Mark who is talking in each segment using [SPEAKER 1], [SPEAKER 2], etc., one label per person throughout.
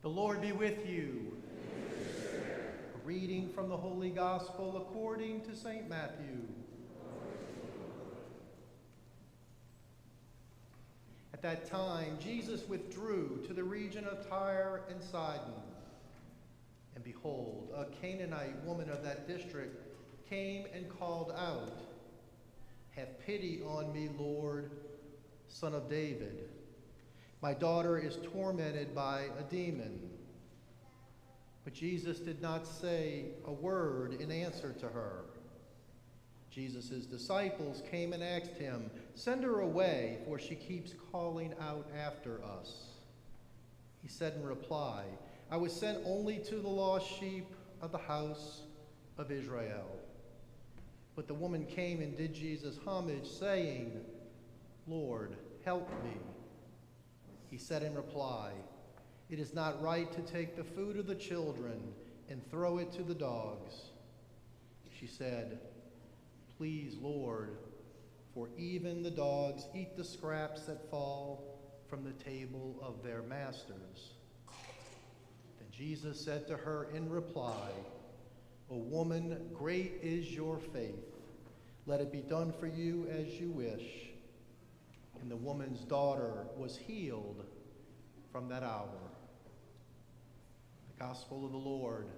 [SPEAKER 1] The Lord be with you. A reading from the Holy Gospel according to St. Matthew. At that time, Jesus withdrew to the region of Tyre and Sidon. And behold, a Canaanite woman of that district came and called out, "Have pity on me, Lord, Son of David. My daughter is tormented by a demon." But Jesus did not say a word in answer to her. Jesus' disciples came and asked him, "Send her away, for she keeps calling out after us." He said in reply, "I was sent only to the lost sheep of the house of Israel." But the woman came and did Jesus homage, saying, "Lord, help me." He said in reply, "It is not right to take the food of the children and throw it to the dogs." She said, "Please, Lord, for even the dogs eat the scraps that fall from the table of their masters." Then Jesus said to her in reply, "O woman, great is your faith. Let it be done for you as you wish." And the woman's daughter was healed from that hour. The Gospel of the Lord.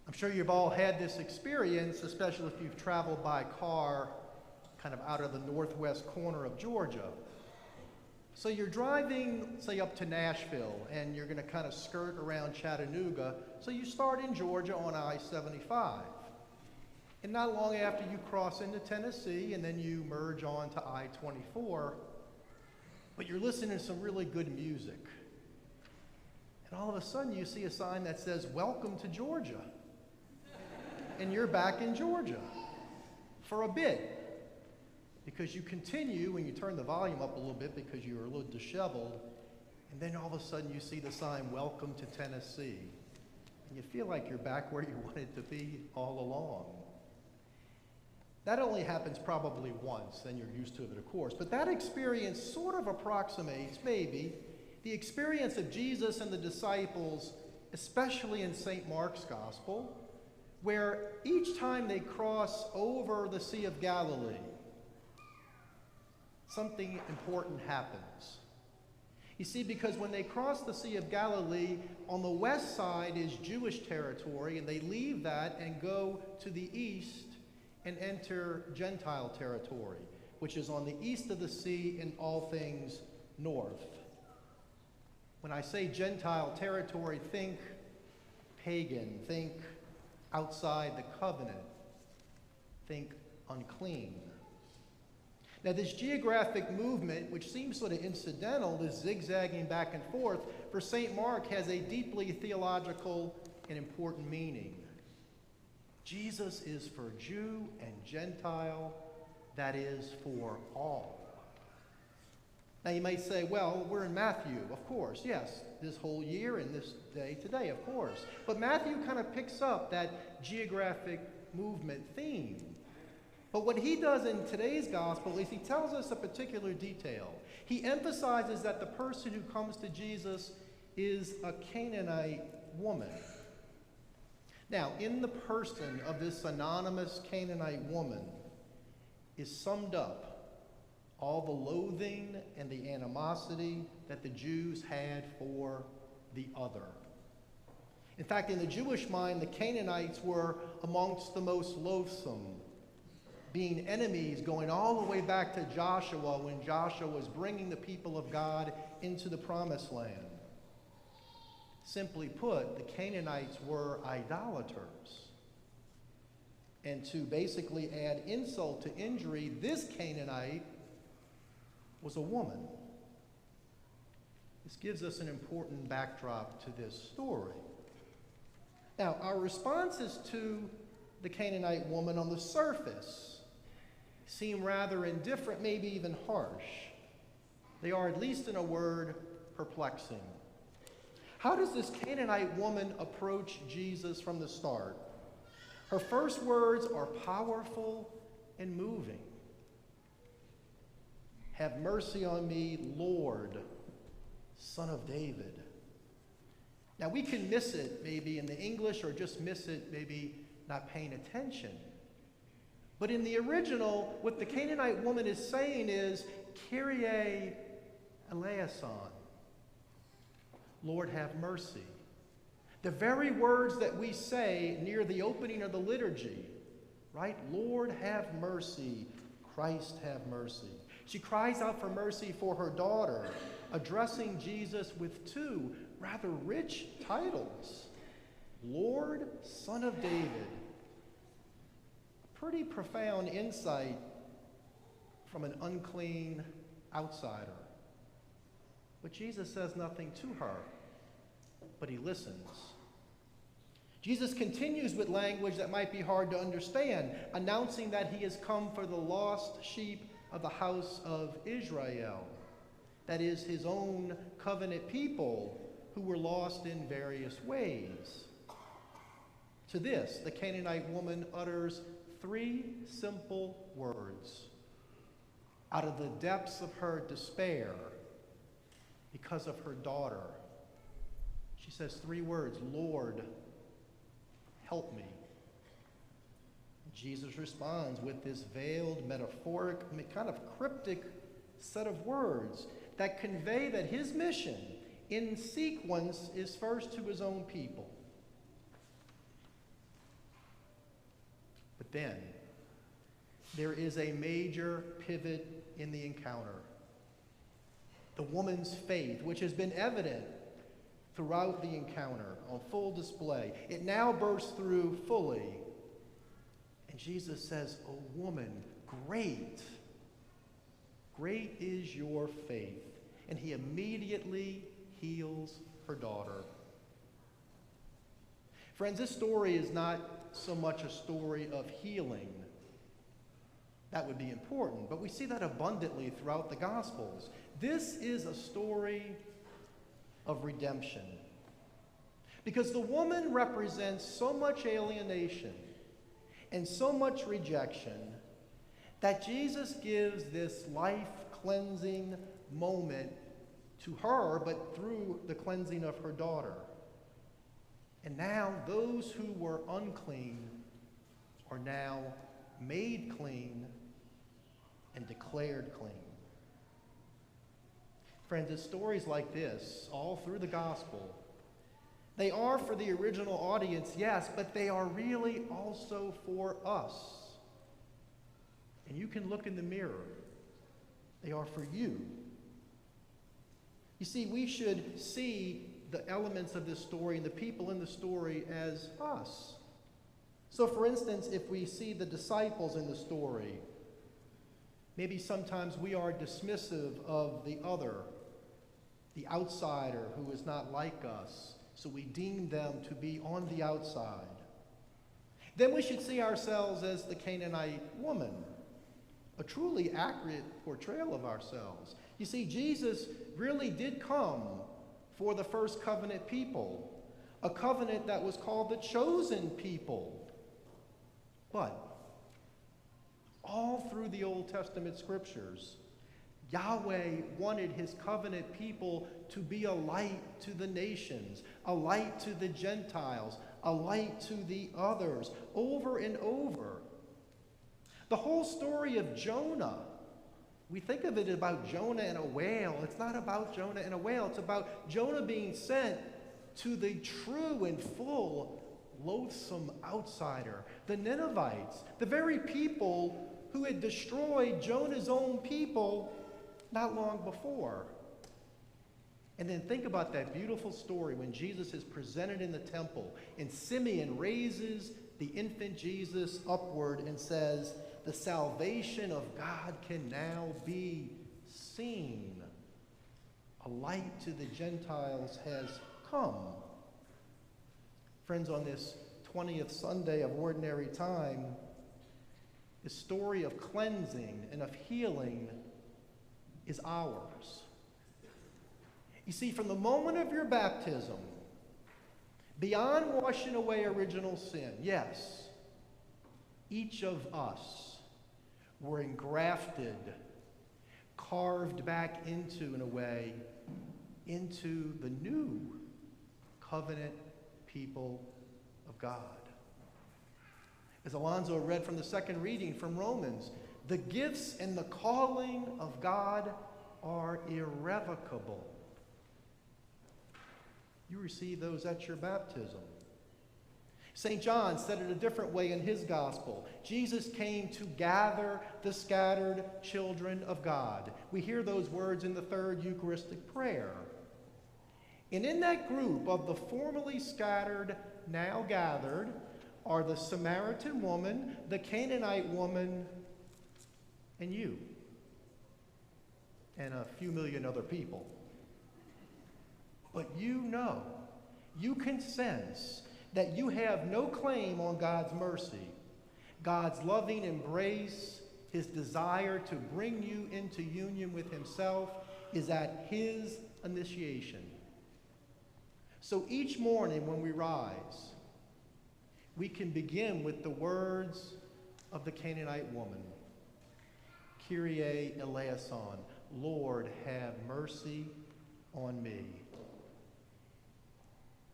[SPEAKER 1] I'm sure you've all had this experience, especially if you've traveled by car kind of out of the northwest corner of Georgia. So you're driving, say, up to Nashville, and you're going to kind of skirt around Chattanooga. So you start in Georgia on I-75. And not long after you cross into Tennessee, and then you merge on to I-24, but you're listening to some really good music. And all of a sudden you see a sign that says, "Welcome to Georgia." And you're back in Georgia for a bit, because you continue when you turn the volume up a little bit because you were a little disheveled, and then all of a sudden you see the sign, "Welcome to Tennessee," and you feel like you're back where you wanted to be all along. That only happens probably once, then you're used to it, of course, but that experience sort of approximates, maybe, the experience of Jesus and the disciples, especially in St. Mark's Gospel, where each time they cross over the Sea of Galilee, something important happens. You see, because when they cross the Sea of Galilee, on the west side is Jewish territory, and they leave that and go to the east and enter Gentile territory, which is on the east of the sea and all things north. When I say Gentile territory, think pagan, think outside the covenant, think unclean. Now, this geographic movement, which seems sort of incidental, this zigzagging back and forth, for St. Mark has a deeply theological and important meaning. Jesus is for Jew and Gentile, that is for all. Now you might say, well, we're in Matthew, of course, yes, this whole year and this day today, of course. But Matthew kind of picks up that geographic movement theme. But what he does in today's gospel is he tells us a particular detail. He emphasizes that the person who comes to Jesus is a Canaanite woman. Now, in the person of this anonymous Canaanite woman is summed up all the loathing and the animosity that the Jews had for the other. In fact, in the Jewish mind, the Canaanites were amongst the most loathsome, being enemies going all the way back to Joshua when Joshua was bringing the people of God into the promised land. Simply put, the Canaanites were idolaters. And to basically add insult to injury, this Canaanite was a woman. This gives us an important backdrop to this story. Now, our responses to the Canaanite woman on the surface seem rather indifferent, maybe even harsh. They are, at least in a word, perplexing. How does this Canaanite woman approach Jesus from the start? Her first words are powerful and moving. Have mercy on me, Lord, Son of David. Now, we can miss it maybe in the English, or just miss it maybe not paying attention. But in the original, what the Canaanite woman is saying is, Kyrie eleison. Lord, have mercy. The very words that we say near the opening of the liturgy, right? Lord, have mercy. Christ, have mercy. She cries out for mercy for her daughter, addressing Jesus with two rather rich titles. Lord, Son of David. Pretty profound insight from an unclean outsider. But Jesus says nothing to her, but he listens. Jesus continues with language that might be hard to understand, announcing that he has come for the lost sheep of the house of Israel. That is, his own covenant people who were lost in various ways. To this, the Canaanite woman utters three simple words. Out of the depths of her despair, because of her daughter, she says three words, Lord, help me. Jesus responds with this veiled, metaphoric, kind of cryptic set of words that convey that his mission in sequence is first to his own people. But then there is a major pivot in the encounter. The woman's faith, which has been evident throughout the encounter, on full display, it now bursts through fully. And Jesus says, "O woman, great is your faith." And he immediately heals her daughter. Friends, this story is not so much a story of healing. That would be important, but we see that abundantly throughout the Gospels. This is a story of redemption. Because the woman represents so much alienation and so much rejection that Jesus gives this life-cleansing moment to her, but through the cleansing of her daughter. And now those who were unclean are now made clean and declared clean. Friends, it's stories like this all through the gospel. They are for the original audience, yes, but they are really also for us. And you can look in the mirror. They are for you. You see, we should see the elements of this story and the people in the story as us. So, for instance, if we see the disciples in the story, maybe sometimes we are dismissive of the other, the outsider who is not like us, so we deem them to be on the outside. Then we should see ourselves as the Canaanite woman, a truly accurate portrayal of ourselves. You see, Jesus really did come for the first covenant people, a covenant that was called the chosen people. But all through the Old Testament scriptures, Yahweh wanted his covenant people to be a light to the nations, a light to the Gentiles, a light to the others, over and over. The whole story of Jonah, we think of it about Jonah and a whale. It's not about Jonah and a whale. It's about Jonah being sent to the true and full, loathsome outsider, the Ninevites, the very people who had destroyed Jonah's own people not long before. And then think about that beautiful story when Jesus is presented in the temple and Simeon raises the infant Jesus upward and says, "The salvation of God can now be seen. A light to the Gentiles has come." Friends, on this 20th Sunday of Ordinary Time, the story of cleansing and of healing is ours. You see, from the moment of your baptism, beyond washing away original sin, yes, each of us were engrafted, carved back into, in a way, into the new covenant people of God. As Alonzo read from the second reading from Romans, the gifts and the calling of God are irrevocable. You receive those at your baptism. St. John said it a different way in his gospel. Jesus came to gather the scattered children of God. We hear those words in the third Eucharistic prayer. And in that group of the formerly scattered, now gathered, are the Samaritan woman, the Canaanite woman, and you, and a few million other people. But you can sense that you have no claim on God's mercy, God's loving embrace, his desire to bring you into union with himself is at his initiation. So each morning when we rise, we can begin with the words of the Canaanite woman, Kyrie eleison, Lord, have mercy on me.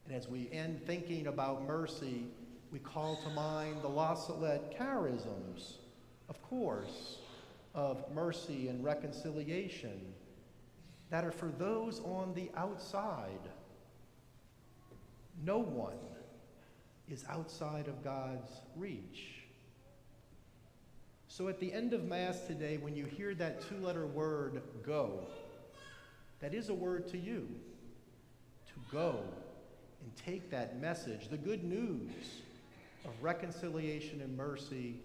[SPEAKER 1] And as we end thinking about mercy, we call to mind the La Salette charisms, of course, of mercy and reconciliation that are for those on the outside. No one is outside of God's reach. So at the end of Mass today, when you hear that two-letter word, go, that is a word to you, to go and take that message, the good news of reconciliation and mercy,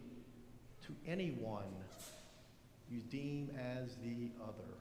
[SPEAKER 1] to anyone you deem as the other.